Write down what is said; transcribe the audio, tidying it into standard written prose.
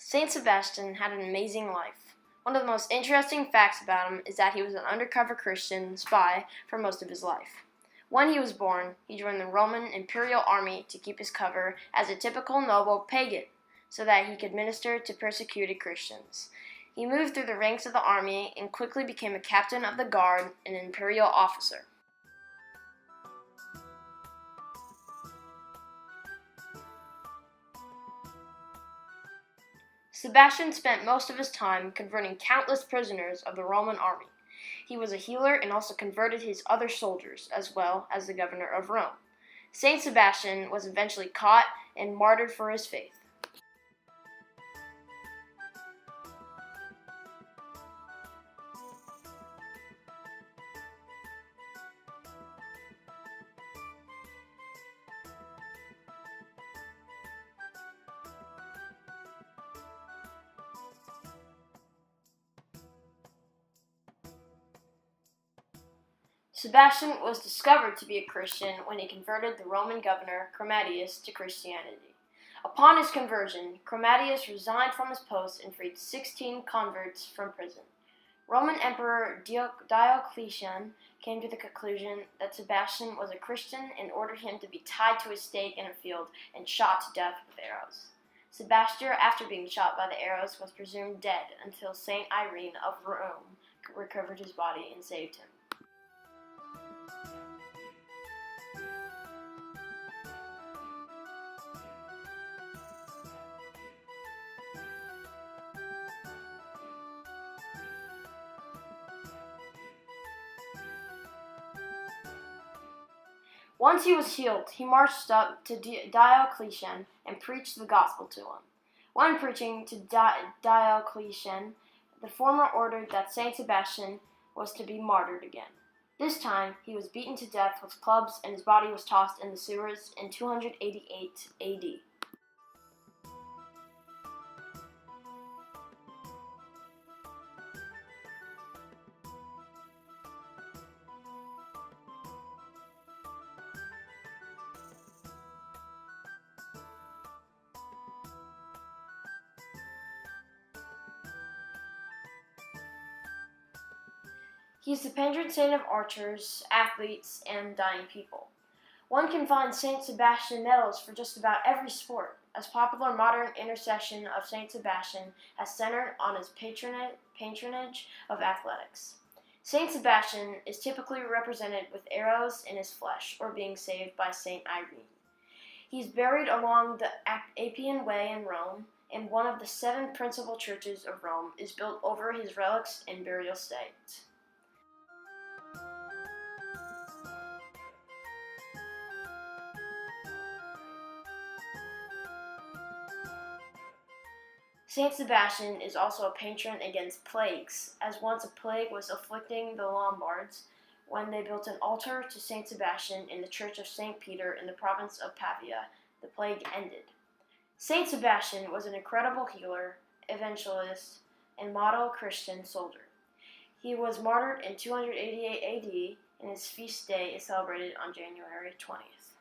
Saint Sebastian had an amazing life. One of the most interesting facts about him is that he was an undercover Christian spy for most of his life. When he was born, he joined the Roman imperial army to keep his cover as a typical noble pagan, so that he could minister to persecuted Christians. He moved through the ranks of the army and quickly became a captain of the guard and an imperial officer. Sebastian spent most of his time converting countless prisoners of the Roman army. He was a healer and also converted his other soldiers, as well as the governor of Rome. Saint Sebastian was eventually caught and martyred for his faith. Sebastian was discovered to be a Christian when he converted the Roman governor Chromatius to Christianity. Upon his conversion, Chromatius resigned from his post and freed 16 converts from prison. Roman Emperor Diocletian came to the conclusion that Sebastian was a Christian and ordered him to be tied to a stake in a field and shot to death with arrows. Sebastian, after being shot by the arrows, was presumed dead until Saint Irene of Rome recovered his body and saved him. Once he was healed, he marched up to Diocletian and preached the gospel to him. When preaching to Diocletian, the former ordered that Saint Sebastian was to be martyred again. This time, he was beaten to death with clubs and his body was tossed in the sewers in 288 AD. He is the patron saint of archers, athletes, and dying people. One can find Saint Sebastian medals for just about every sport, as popular modern intercession of Saint Sebastian has centered on his patronage of athletics. Saint Sebastian is typically represented with arrows in his flesh or being saved by Saint Irene. He is buried along the Appian Way in Rome, and one of the 7 principal churches of Rome is built over his relics and burial site. Saint Sebastian is also a patron against plagues, as once a plague was afflicting the Lombards. When they built an altar to Saint Sebastian in the church of St. Peter in the province of Pavia, the plague ended. Saint Sebastian was an incredible healer, evangelist, and model Christian soldier. He was martyred in 288 AD, and his feast day is celebrated on January 20th.